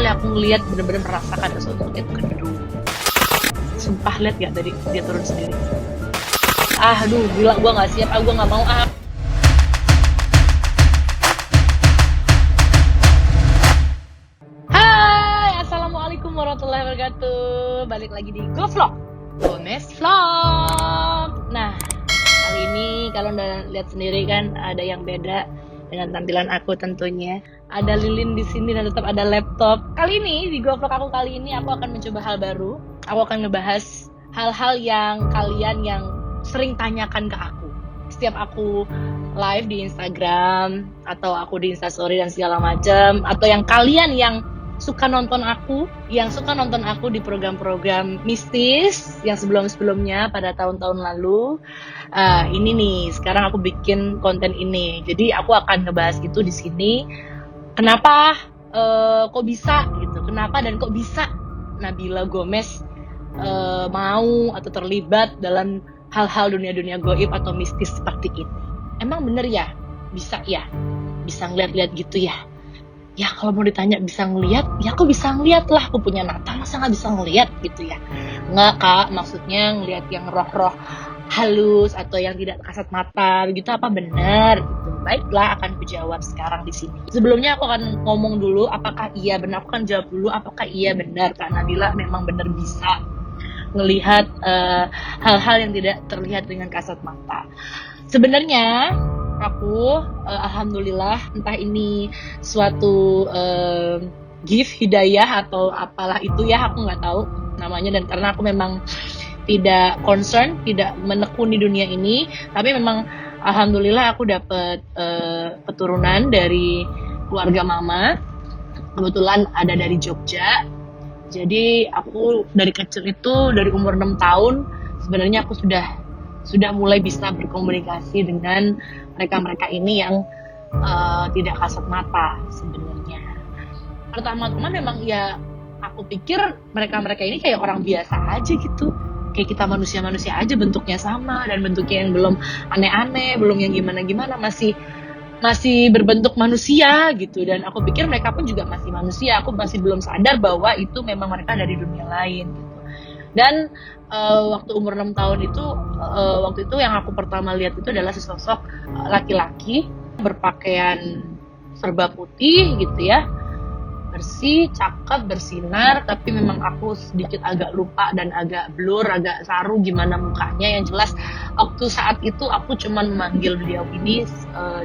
kali aku ngeliat bener-bener merasakan sesuatu itu kedua. Sumpah liat gak tadi dia turun sendiri. Aduh gila, gue gak siap, gue gak mau. Hai, assalamualaikum warahmatullahi wabarakatuh. Balik lagi di GoVlog, Gomez Vlog. Nah, kali ini kalau udah lihat sendiri kan ada yang beda dengan tampilan aku tentunya. Ada lilin di sini dan tetap ada laptop. Kali ini di GoVlog aku kali ini aku akan mencoba hal baru. Aku akan ngebahas hal-hal yang kalian yang sering tanyakan ke aku. Setiap aku live di Instagram atau aku di Instastory dan segala macam, atau yang kalian yang suka nonton aku di program-program mistis yang sebelum-sebelumnya pada tahun-tahun lalu. Ini nih, sekarang aku bikin konten ini. Jadi aku akan ngebahas itu di sini. Kenapa kok bisa gitu? Kenapa dan kok bisa Nabila Gomez mau atau terlibat dalam hal-hal dunia-dunia goib atau mistis seperti ini? Emang bener ya? Bisa ya? Bisa ngeliat-liat gitu ya? Ya kalau mau ditanya bisa ngeliat, ya aku bisa ngeliat lah, aku punya mata, masa gak bisa ngeliat gitu ya? Nggak kak, maksudnya ngeliat yang roh-roh halus atau yang tidak kasat mata begitu, apa benar gitu? Baiklah, akan kujawab sekarang di sini. Sebelumnya aku akan ngomong dulu apakah iya benar, aku akan jawab dulu apakah iya benar Kak Nabila memang benar bisa ngelihat hal-hal yang tidak terlihat dengan kasat mata. Sebenarnya aku alhamdulillah, entah ini suatu gift hidayah atau apalah itu ya, aku nggak tahu namanya, dan karena aku memang tidak concern, tidak menekuni dunia ini, tapi memang alhamdulillah aku dapat keturunan dari keluarga mama, kebetulan ada dari Jogja. Jadi aku dari kecil itu, dari umur 6 tahun sebenarnya aku sudah mulai bisa berkomunikasi dengan mereka-mereka ini yang tidak kasat mata sebenarnya. Pertama-tama memang ya aku pikir mereka-mereka ini kayak orang biasa aja gitu. Kayak kita manusia-manusia aja, bentuknya sama dan bentuknya yang belum aneh-aneh, belum yang gimana-gimana, masih berbentuk manusia gitu. Dan aku pikir mereka pun juga masih manusia. Aku masih belum sadar bahwa itu memang mereka dari dunia lain gitu. Dan waktu umur 6 tahun itu, waktu itu yang aku pertama lihat itu adalah sesosok laki-laki berpakaian serba putih gitu ya, bersih, cakep, bersinar, tapi memang aku sedikit agak lupa dan agak blur, agak saru gimana mukanya. Yang jelas waktu saat itu aku cuman memanggil beliau ini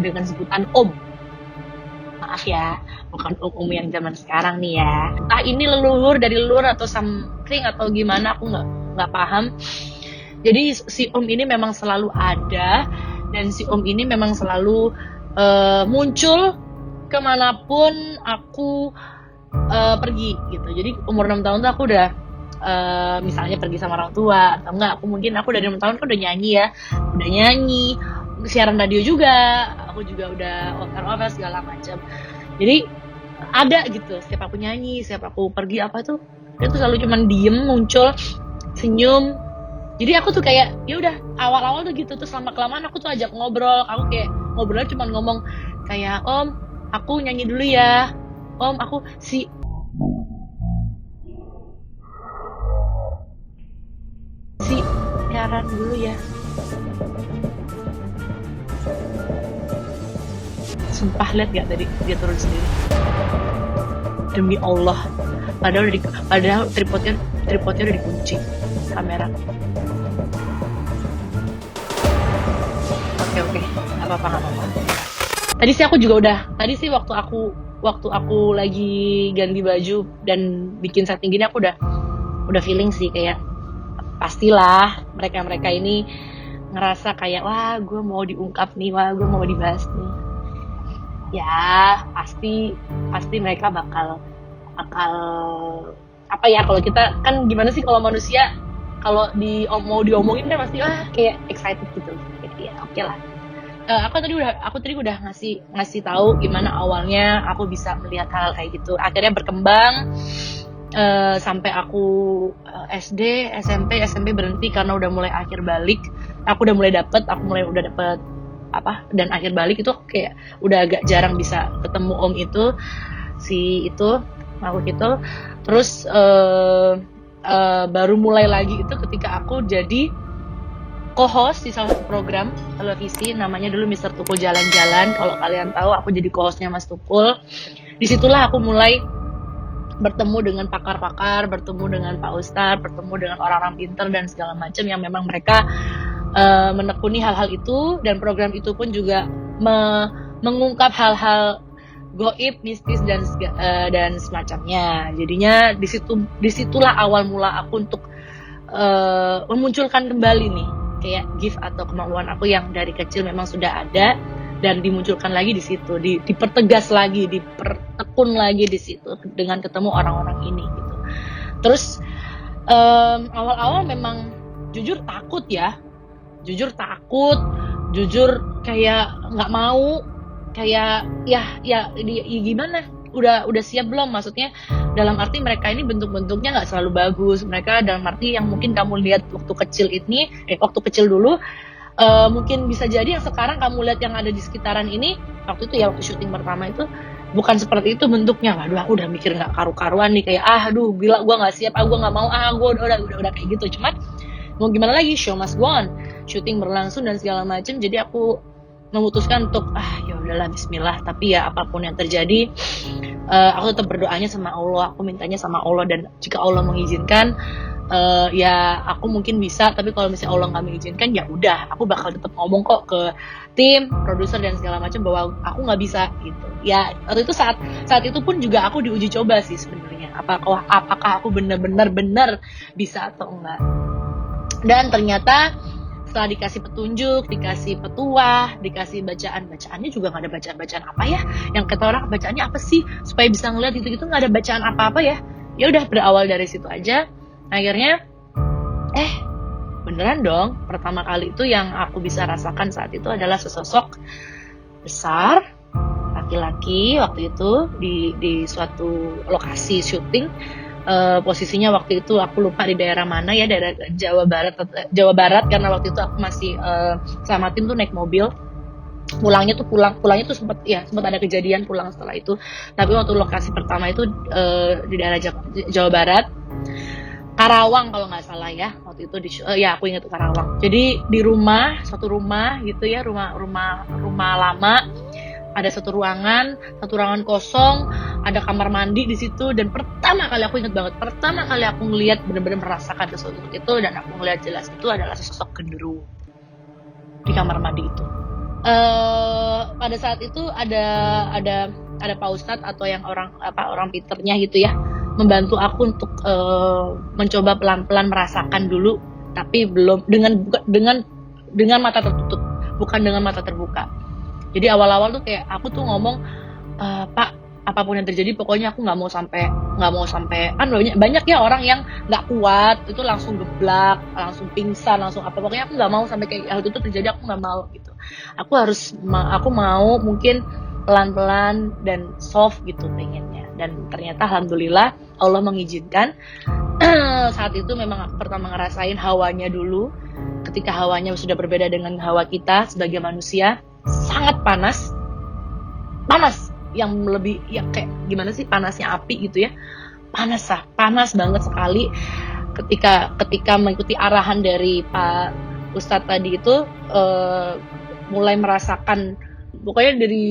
dengan sebutan Om. Maaf ya, bukan Om yang zaman sekarang nih ya. Entah ini leluhur dari leluhur atau something atau gimana, aku nggak paham. Jadi si Om ini memang selalu ada, dan si Om ini memang selalu muncul kemanapun aku pergi gitu. Jadi umur 6 tahun tuh aku udah misalnya pergi sama orang tua, atau enggak aku dari 6 tahun kan udah nyanyi, siaran radio juga, aku juga udah over segala macam. Jadi ada gitu, setiap aku nyanyi, setiap aku pergi apa tuh, dia tuh selalu cuman diem, muncul, senyum. Jadi aku tuh kayak ya udah, awal-awal tuh gitu, terus lama kelamaan aku tuh ajak ngobrol. Aku kayak ngobrolnya cuman ngomong kayak, Om aku nyanyi dulu ya, Om aku siaran dulu ya. Sumpah liat gak tadi dia turun sendiri, demi Allah. Padahal tripodnya udah dikunci kamera. Oke, nggak apa-apa. Tadi sih waktu aku lagi ganti baju dan bikin setting gini, aku udah feeling sih kayak pastilah mereka ini ngerasa kayak, wah gue mau diungkap nih, wah gue mau dibahas nih. Ya pasti mereka bakal apa ya, kalau kita kan gimana sih, kalau manusia kalau mau diomongin kan pasti kayak excited gitu. Ya oke lah. Aku tadi udah ngasih tahu gimana awalnya aku bisa melihat hal kayak gitu. Akhirnya berkembang sampai aku SD, SMP berhenti karena udah mulai akhir balik. Aku udah mulai dapet dan akhir balik itu kayak udah agak jarang bisa ketemu Om itu. aku gitu. Terus baru mulai lagi itu ketika aku jadi co-host di salah satu program televisi, namanya dulu Mister Tukul Jalan-Jalan. Kalau kalian tahu, aku jadi co-hostnya Mas Tukul. Disitulah aku mulai bertemu dengan pakar-pakar, bertemu dengan Pak Ustadz, bertemu dengan orang-orang pintar dan segala macam yang memang mereka menekuni hal-hal itu, dan program itu pun juga mengungkap hal-hal goib, mistis dan semacamnya. Jadinya disitulah awal mula aku untuk memunculkan kembali nih kayak gift atau kemauan aku yang dari kecil memang sudah ada, dan dimunculkan lagi di situ, dipertegas lagi, dipertekun lagi di situ dengan ketemu orang-orang ini gitu. Terus awal-awal memang jujur takut, jujur kayak nggak mau, kayak ya gimana, udah siap belum, maksudnya dalam arti mereka ini bentuk-bentuknya nggak selalu bagus, mereka dalam arti yang mungkin kamu lihat waktu kecil dulu, mungkin bisa jadi yang sekarang kamu lihat yang ada di sekitaran ini, waktu itu ya, waktu syuting pertama itu bukan seperti itu bentuknya. Waduh, aku udah mikir nggak karu-karuan nih, kayak aduh gila, gue nggak siap, gue nggak mau, gue udah kayak gitu. Cuman mau gimana lagi, show must go on, syuting berlangsung dan segala macam. Jadi aku memutuskan untuk ya udahlah, bismillah. Tapi ya apapun yang terjadi, aku tetap berdoanya sama Allah, aku mintanya sama Allah, dan jika Allah mengizinkan, ya aku mungkin bisa. Tapi kalau misalnya Allah nggak mengizinkan, ya udah, aku bakal tetap ngomong kok ke tim, produser dan segala macam bahwa aku nggak bisa gitu. Ya waktu itu saat itu pun juga aku diuji coba sih sebenarnya, apakah aku benar-benar bisa atau enggak. Dan ternyata setelah dikasih petunjuk, dikasih petuah, dikasih bacaannya juga nggak ada bacaan apa ya, yang kata orang bacaannya apa sih supaya bisa ngeliat gitu nggak ada bacaan apa ya. Ya udah, berawal dari situ aja. Akhirnya beneran dong, pertama kali itu yang aku bisa rasakan saat itu adalah sesosok besar laki-laki waktu itu di suatu lokasi syuting. Posisinya waktu itu aku lupa di daerah mana ya, daerah Jawa Barat, karena waktu itu aku masih sama tim tuh naik mobil. Pulangnya tuh sempat ada kejadian pulang setelah itu. Tapi waktu lokasi pertama itu di daerah Jawa Barat, Karawang kalau nggak salah ya, waktu itu aku ingat Karawang. Jadi di suatu rumah gitu ya, rumah lama. Ada satu ruangan kosong, ada kamar mandi di situ. Dan pertama kali aku ingat banget, aku ngelihat, benar-benar merasakan sesuatu itu, dan aku ngelihat jelas itu adalah sesosok genderuwo di kamar mandi itu. Pada saat itu ada Pak Ustadz atau yang orang pinternya gitu ya, membantu aku untuk mencoba pelan-pelan merasakan dulu, tapi belum dengan mata tertutup, bukan dengan mata terbuka. Jadi awal-awal tuh kayak aku tuh ngomong, Pak, apapun yang terjadi pokoknya aku nggak mau sampai kan banyak ya orang yang nggak kuat itu langsung geblak, langsung pingsan, langsung apa, pokoknya aku nggak mau sampai kayak hal itu terjadi, aku nggak mau gitu. Aku mau mungkin pelan-pelan dan soft gitu pengennya. Dan ternyata alhamdulillah Allah mengizinkan. Saat itu memang pertama ngerasain hawanya dulu. Ketika hawanya sudah berbeda dengan hawa kita sebagai manusia, sangat panas yang lebih, ya kayak gimana sih, panasnya api gitu ya, panas banget sekali. Ketika mengikuti arahan dari Pak Ustadz tadi itu, mulai merasakan pokoknya dari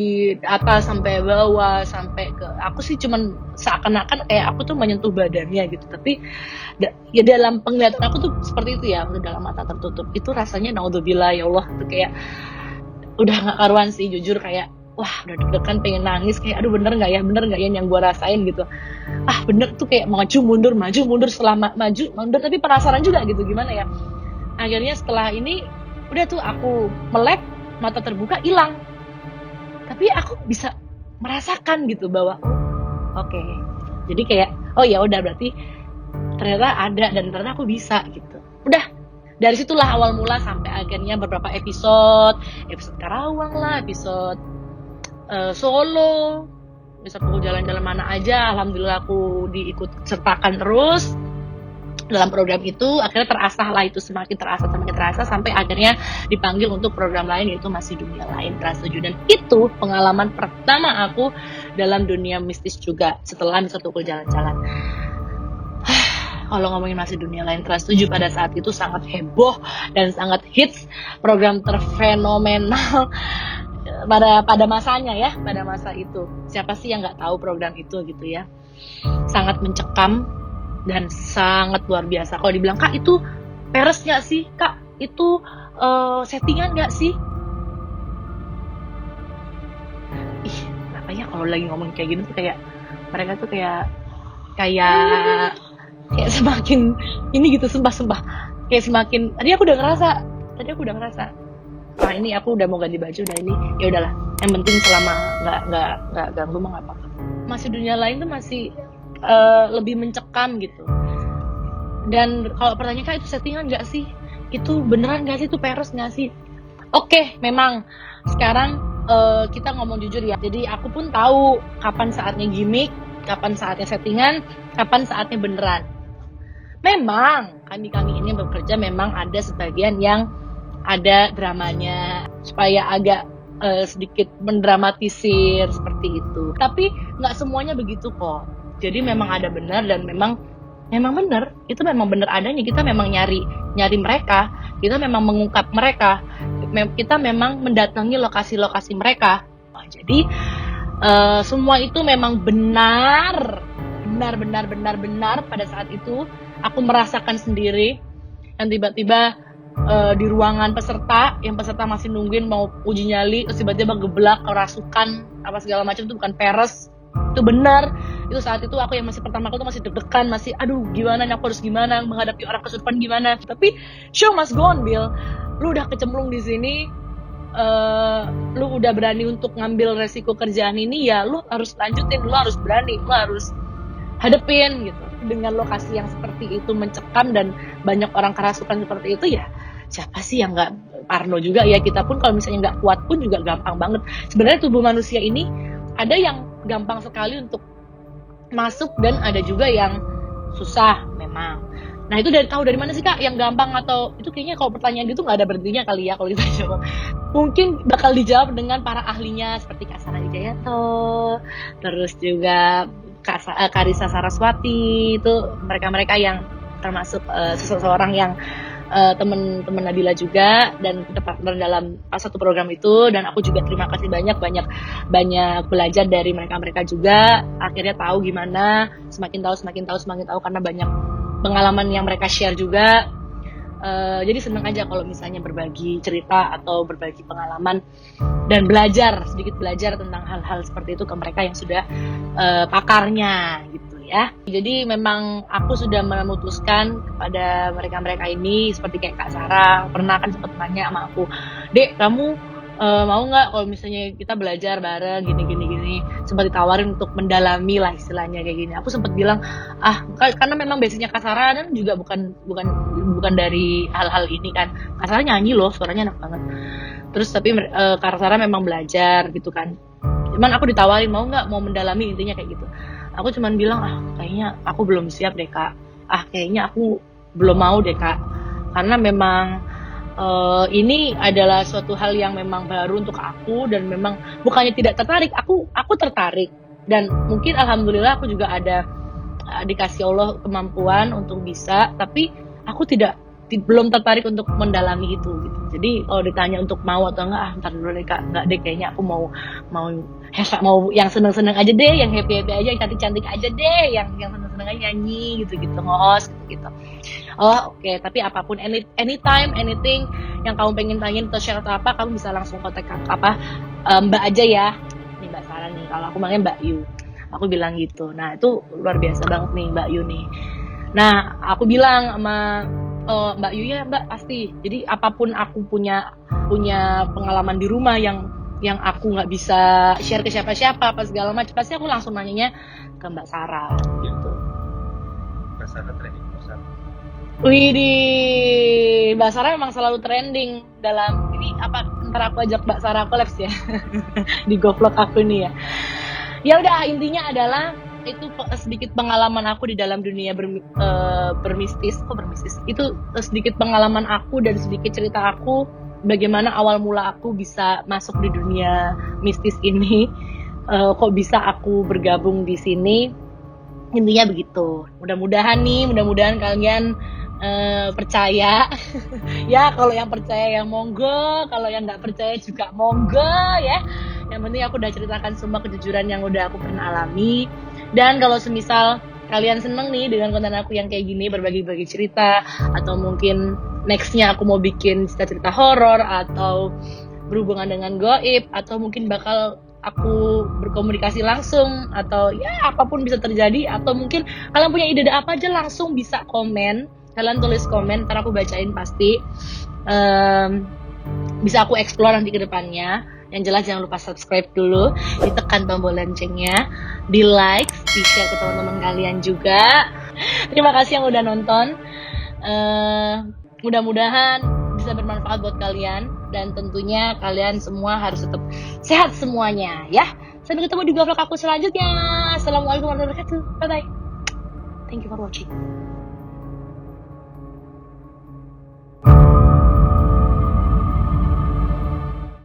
atas sampai bawah, sampai ke aku sih cuman seakan-akan kayak aku tuh menyentuh badannya gitu, tapi ya dalam penglihatan aku tuh seperti itu ya, udah dalam mata tertutup. Itu rasanya naudzubillah, ya Allah, tuh kayak udah nggak karuan sih jujur, kayak wah udah deg-degan, pengen nangis, kayak aduh bener nggak ya yang gue rasain gitu. Bener tuh, kayak maju mundur selama maju mundur, tapi penasaran juga gitu gimana ya. Akhirnya setelah ini udah tuh aku melek, mata terbuka, hilang, tapi aku bisa merasakan gitu bahwa oke. Jadi kayak ya udah, berarti ternyata ada, dan ternyata aku bisa gitu. Udah dari situlah awal mula sampai akhirnya beberapa episode Karawang lah, episode Solo, episode aku jalan-jalan mana aja, alhamdulillah aku diikut sertakan terus. dalam program itu akhirnya terasah lah, itu semakin terasa sampai akhirnya dipanggil untuk program lain, yaitu Masih Dunia Lain Trans 7. Dan itu pengalaman pertama aku dalam dunia mistis juga setelah Mr. Tukul jalan-jalan. Kalau ngomongin Masih Dunia Lain Trans 7 pada saat itu sangat heboh dan sangat hits, program terfenomenal pada masanya ya, pada masa itu. Siapa sih yang nggak tahu program itu gitu ya. Sangat mencekam dan sangat luar biasa. Kalau dibilang, Kak itu peres nggak sih? Kak itu settingan nggak sih? Kenapa ya kalau lagi ngomong kayak gini tuh kayak mereka tuh kayak semakin ini gitu, sumpah kayak semakin tadi aku udah ngerasa wah ini aku udah mau ganti baju, udah ini ya udahlah, yang penting selama nggak ganggu mah nggak apa-apa. Masih Dunia Lain tuh masih lebih mencekam gitu. Dan kalau pertanyaan, Kak itu settingan nggak sih, itu beneran nggak sih, itu peres nggak sih? Oke, memang sekarang kita ngomong jujur ya, jadi aku pun tahu kapan saatnya gimmick, kapan saatnya settingan, kapan saatnya beneran. Memang kami ini bekerja memang ada sebagian yang ada dramanya supaya agak sedikit mendramatisir seperti itu. Tapi nggak semuanya begitu kok. Jadi memang ada benar dan memang benar. Itu memang benar adanya. Kita memang nyari mereka. Kita memang mengungkap mereka. Kita memang mendatangi lokasi-lokasi mereka. Nah, jadi semua itu memang benar pada saat itu. Aku merasakan sendiri. Dan tiba-tiba di ruangan peserta, yang peserta masih nungguin mau uji nyali, terus tiba-tiba geblak, kerasukan, apa segala macam, itu bukan peres, itu benar. Itu saat itu aku yang masih pertama, aku tuh masih deg-degan, masih aduh gimana nih, aku harus gimana menghadapi orang kesurupan gimana. Tapi show must go on, Bill. Lu udah kecemplung di sini, lu udah berani untuk ngambil resiko kerjaan ini, ya lu harus lanjutin, lu harus berani, lu harus hadepin gitu. Dengan lokasi yang seperti itu mencekam dan banyak orang kerasukan seperti itu, ya siapa sih yang nggak parno juga ya. Kita pun kalau misalnya nggak kuat pun juga gampang banget. Sebenarnya tubuh manusia ini ada yang gampang sekali untuk masuk dan ada juga yang susah memang. Nah itu tahu dari mana sih, Kak, yang gampang atau itu? Kayaknya kalau pertanyaan itu nggak ada berhentinya kali ya kalau kita jawab. Mungkin bakal dijawab dengan para ahlinya seperti Kak Sarah Wijayanto, terus juga Karissa Saraswati. Itu mereka yang termasuk seseorang yang teman-teman Nabila juga dan partner dalam satu program itu. Dan aku juga terima kasih banyak belajar dari mereka juga. Akhirnya tahu gimana, semakin tahu karena banyak pengalaman yang mereka share juga. Jadi senang aja kalau misalnya berbagi cerita atau berbagi pengalaman dan sedikit belajar tentang hal-hal seperti itu ke mereka yang sudah pakarnya gitu ya. Jadi memang aku sudah memutuskan kepada mereka ini, seperti kayak Kak Sarah pernah kan sempat nanya sama aku, Dek kamu mau nggak kalau misalnya kita belajar bareng gini, sempat ditawarin untuk mendalami lah istilahnya kayak gini. Aku sempat bilang karena memang basicnya Kak Sarah kan juga bukan dari hal-hal ini kan. Kak Sarah nyanyi loh, suaranya enak banget. Terus tapi Kak Sarah memang belajar gitu kan. Cuman aku ditawarin mau mendalami, intinya kayak gitu. Aku cuman bilang kayaknya aku belum siap deh Kak. Kayaknya aku belum mau deh Kak. Karena memang ini adalah suatu hal yang memang baru untuk aku dan memang bukannya tidak tertarik, aku tertarik dan mungkin alhamdulillah aku juga ada dikasih Allah kemampuan untuk bisa, tapi aku belum tertarik untuk mendalami itu gitu. Jadi kalau ditanya untuk mau atau enggak, ntar dulu deh Kak, enggak deh, kayaknya aku mau yang seneng-seneng aja deh, yang happy aja, yang cantik-cantik aja deh, yang seneng-seneng aja nyanyi gitu ngos gitu. Oke. Tapi apapun, anytime, anything yang kamu pengen tanyain atau share atau apa, kamu bisa langsung kontak Mbak aja ya. Nih Mbak Sarah nih, kalau aku manggilnya Mbak Yu. Aku bilang gitu. Nah itu luar biasa banget nih Mbak Yu nih. Nah aku bilang sama Mbak Yu, ya Mbak pasti. Jadi apapun aku punya pengalaman di rumah yang aku nggak bisa share ke siapa-siapa apa segala macam, pasti aku langsung nanyanya ke Mbak Sarah gitu. Mbak Sarah trending pusat. Widih, Mbak Sarah memang selalu trending dalam ini ntar aku ajak Mbak Sarah collabs ya di GoVlog aku nih ya. Ya udah, intinya adalah itu sedikit pengalaman aku di dalam dunia bermistis. Itu sedikit pengalaman aku dan sedikit cerita aku bagaimana awal mula aku bisa masuk di dunia mistis ini. Kok bisa aku bergabung di sini? Intinya begitu. Mudah-mudahan kalian percaya. Ya, kalau yang percaya ya monggo, kalau yang nggak percaya juga monggo ya. Yang penting aku udah ceritakan semua kejujuran yang udah aku pernah alami. Dan kalau semisal kalian seneng nih dengan konten aku yang kayak gini, berbagi-bagi cerita, atau mungkin nextnya aku mau bikin cerita horor atau berhubungan dengan gaib, atau mungkin bakal aku berkomunikasi langsung, atau ya apapun bisa terjadi, atau mungkin kalian punya ide apa aja, langsung bisa komen. Kalian tulis komen, ntar aku bacain pasti. Bisa aku explore nanti ke depannya. Yang jelas jangan lupa subscribe dulu, ditekan tombol loncengnya, di like, di share ke teman-teman kalian juga. Terima kasih yang udah nonton. Mudah-mudahan bisa bermanfaat buat kalian, dan tentunya kalian semua harus tetap sehat semuanya ya. Sampai ketemu di vlog aku selanjutnya. Assalamualaikum warahmatullahi wabarakatuh. Bye bye. Thank you for watching.